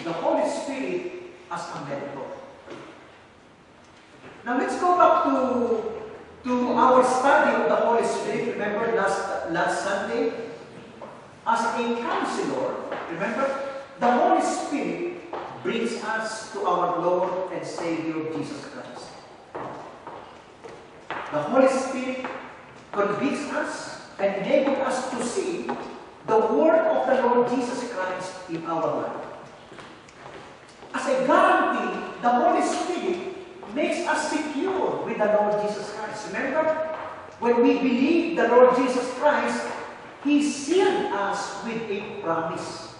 the Holy Spirit as a mentor. Now let's go back to our study of the Holy Spirit. Remember last Sunday? As a counselor, remember, the Holy Spirit brings us to our Lord and Savior Jesus Christ. The Holy Spirit convicts us and enables us to see the word of the Lord Jesus Christ in our life. As a guarantee, the Holy Spirit makes us secure with the Lord Jesus Christ. Remember, when we believe the Lord Jesus Christ, He sealed us with a promise.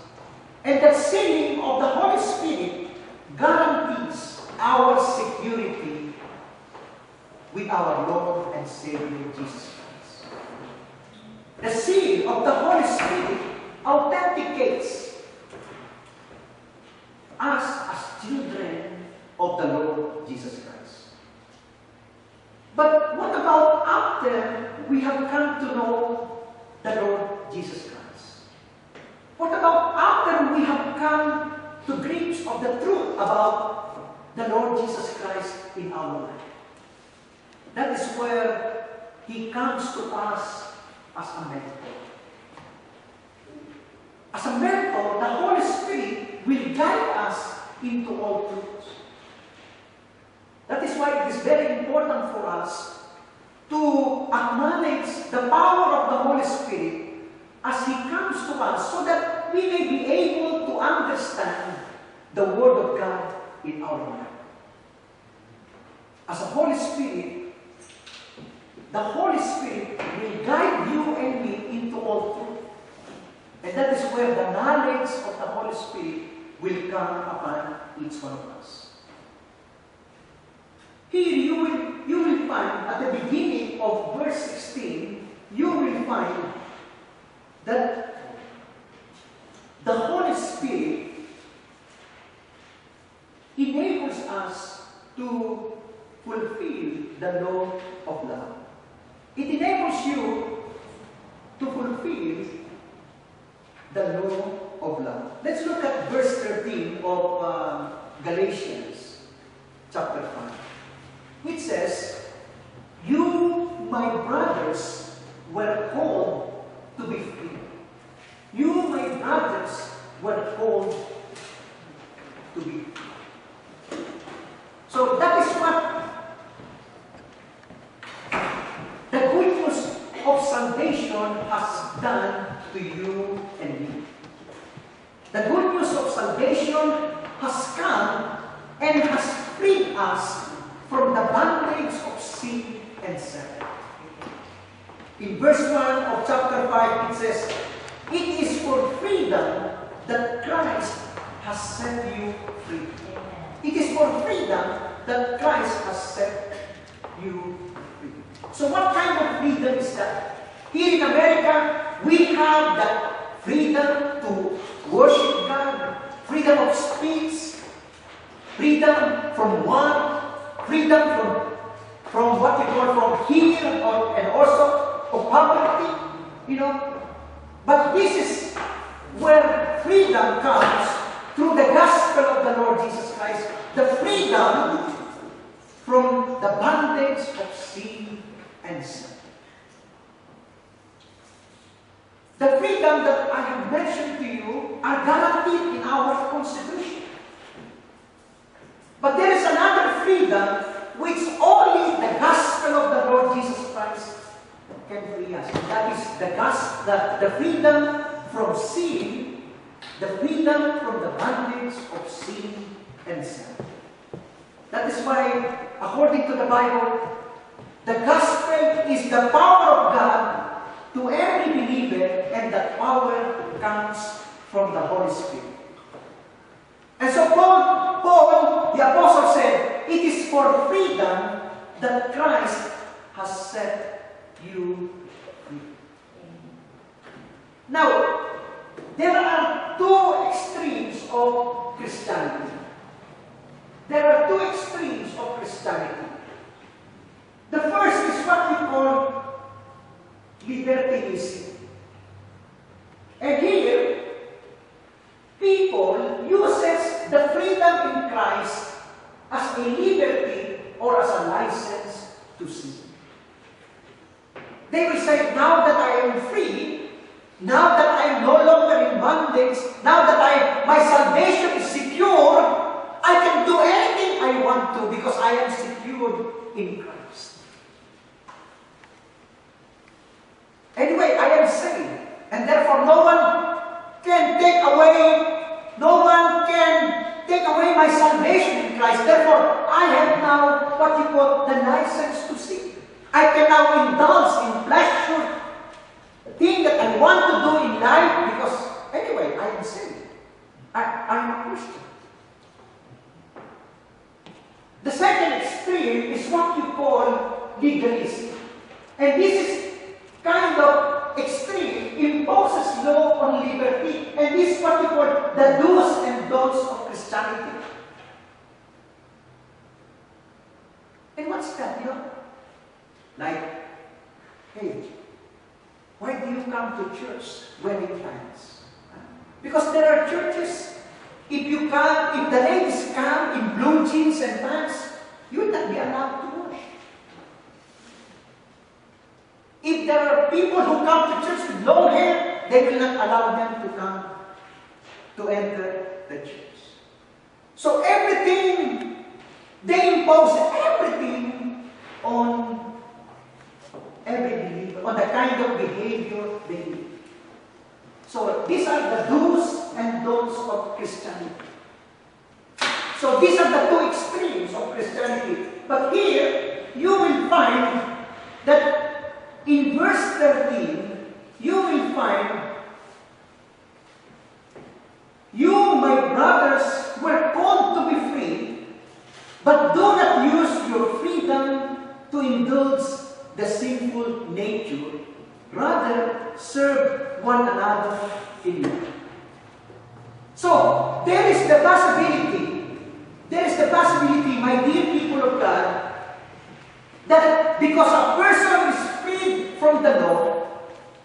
And that sealing of the Holy Spirit guarantees our security with our Lord and Savior Jesus Christ. The seal of the Holy Spirit authenticates us as children of the Lord Jesus Christ. But what about after we have come to know the Lord Jesus Christ? What about after we have come to grips of the truth about the Lord Jesus Christ in our life? That is where He comes to us as a mentor. As a mentor, the Holy Spirit will guide us into all truths. That is why it is very important for us to acknowledge the power of the Holy Spirit as He comes to us so that we may be able to understand the Word of God in our life. As a Holy Spirit, the Holy Spirit will guide you and me into all truth. And that is where the knowledge of the Holy Spirit will come upon each one of us. Here you will find at the beginning of verse 16, you will find that the Holy Spirit enables us to fulfill the law of love. It enables you to fulfill the law of love. Let's look at verse 13 of Galatians chapter 5, which says, "You, my brothers, were called to be free." You, my brothers, were called to be free. So that is what the good news of salvation has done to you and me. The good news of salvation has come and has freed us from the bondage of sin and sin. In verse 1 of chapter 5, it says, "It is for freedom that Christ has set you free." It is for freedom that Christ has set you free. So what kind of freedom is that? Here in America, we have that freedom to worship God, freedom of speech, freedom from want, freedom from what we call from here, and also of poverty, But this is where freedom comes through the gospel of the Lord Jesus Christ. The freedom from the bondage of sin and sin. The freedom that I have mentioned to you are guaranteed in our Constitution. But there is another freedom which only the gospel of the Lord Jesus Christ can free us. That is the freedom from sin, the freedom from the bondage of sin and sin. That is why, according to the Bible, the gospel is the power of God to every believer, and that power comes from the Holy Spirit. And so Paul, the apostle, said, "It is for freedom that Christ has set you free." Now, there are two extremes of Christianity. There are two extremes of Christianity. The first is what we call libertinism. And here, people uses the freedom in Christ as a liberty or as a license to sin. They will say, now that I am free, now that I am no longer in bondage, now that my salvation is secure, I can do anything I want to because I am secured in Christ. Anyway, I am saved, and therefore no one can take away my salvation in Christ. Therefore, I have now what you call the license to sin. I can now indulge in pleasure, the thing that I want to do in life, because anyway, I am saved. I'm a Christian. The second extreme is what you call legalism. And this is kind of extreme, imposes law on liberty. And this is what you call the do's and don'ts of Christianity. And what's that, Like, hey, why do you come to church wearing pants? Because there are churches, if the ladies come in blue jeans and pants, you will not be allowed to wash. If there are people who come to church with long hair, they will not allow them to come to enter the church. So everything, they impose everything on every believer, on the kind of behavior they do. So these are the do's and don'ts of Christianity. So these are the two extremes of Christianity. But here, you will find that in verse 13, you will find, you, my brothers, were called to be free, but do not use your freedom to indulge the sinful nature. Rather, serve one another in love. So, there is the possibility, my dear people of God, that because a person is freed from the law,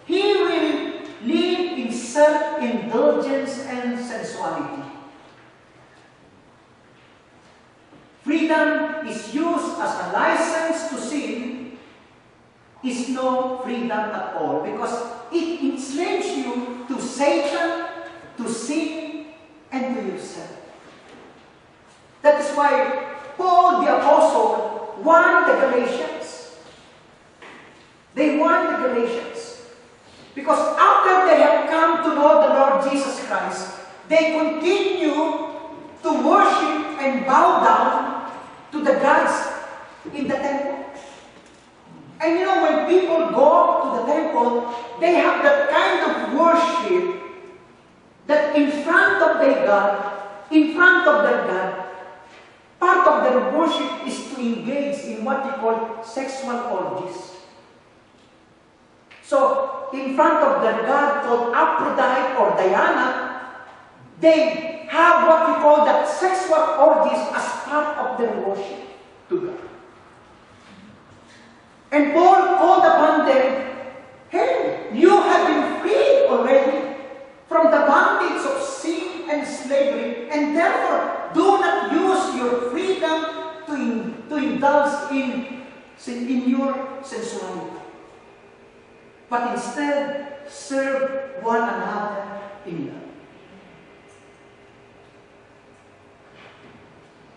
he will live in self-indulgence and sensuality. Freedom is used as a license to sin, is no freedom at all, because it enslaves you to Satan, to sin, and to yourself. That is why Paul the Apostle warned the Galatians. They warned the Galatians. Because after they have come to know the Lord Jesus Christ, they continue to worship and bow down to the gods in the temple. And when people go to the temple, they have that kind of worship that in front of their God, part of their worship is to engage in what they call sexual orgies. So, in front of their God called Aphrodite or Diana, they have what we call that sexual orgies as part of their worship to God. And Paul called upon them, hey, you have been freed already from the bondage of sin and slavery, and therefore do not use your freedom to indulge in your sensuality. But instead, serve one another in love.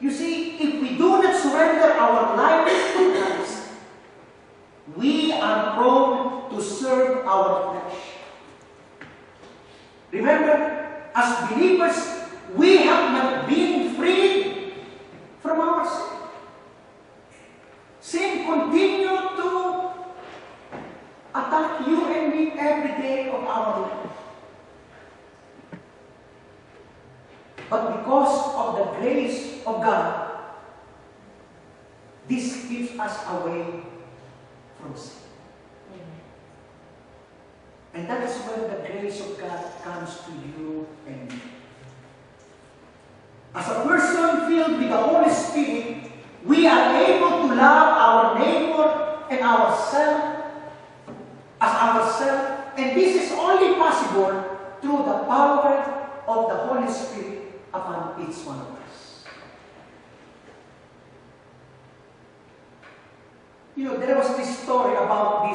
You see, if we do not surrender our lives to Christ, we are prone to serve our flesh. Remember, as believers, we have not been freed from our sin. Sin continues to attack you and me every day of our life. But because of the grace of God, this keeps us away from sin. And that is where the grace of God comes to you and me. As a person filled with the Holy Spirit, we are able to love our neighbor and ourselves as ourselves, and this is only possible through the power of the Holy Spirit upon each one of us. You know, there was this story about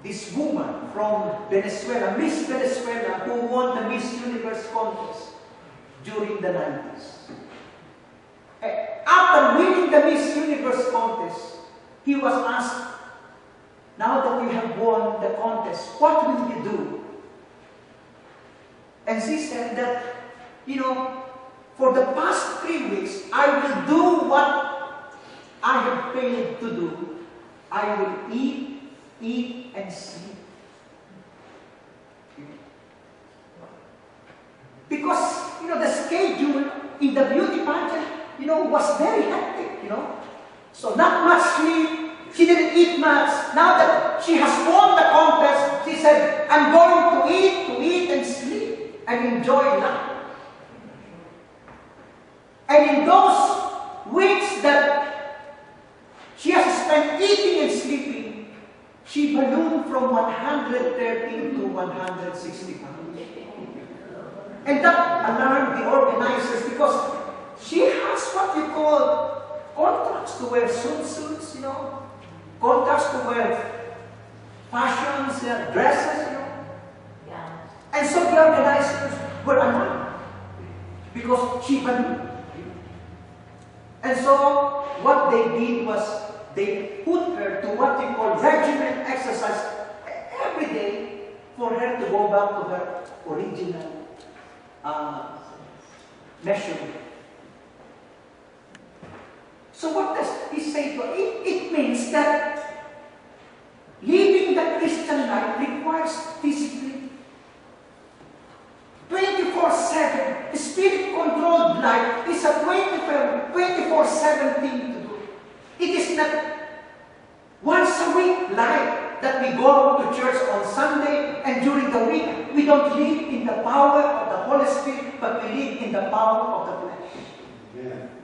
this woman from Venezuela, Miss Venezuela, who won the Miss Universe contest during the 90s. After winning the Miss Universe contest, he was asked, now that you have won the contest, what will you do? And she said that, you know, for the past 3 weeks, I will do what I have failed to do. I will eat, and sleep. Because, you know, the schedule in the beauty pageant, you know, was very hectic, you know. So not much sleep. She didn't eat much. Now that she has won the contest, she said, I'm going to eat and sleep and enjoy life. And in those weeks that she has spent eating and sleeping, she ballooned from 113 to 160 pounds. And that alarmed the organizers because she has what you call contracts to wear swimsuits, you know, contracts to wear fashions, dresses, you know. Yeah. And so the organizers were alarmed because she ballooned. And so what they did was they put her to what you call regimen exercise every day for her to go back to her original measurement. So what does he say to her? It means that living the Christian life requires discipline. 24/7, Spirit-controlled life is a 24/7 thing to do. It is not once a week life that we go to church on Sunday and during the week we don't live in the power of the Holy Spirit, but we live in the power of the flesh. Yeah.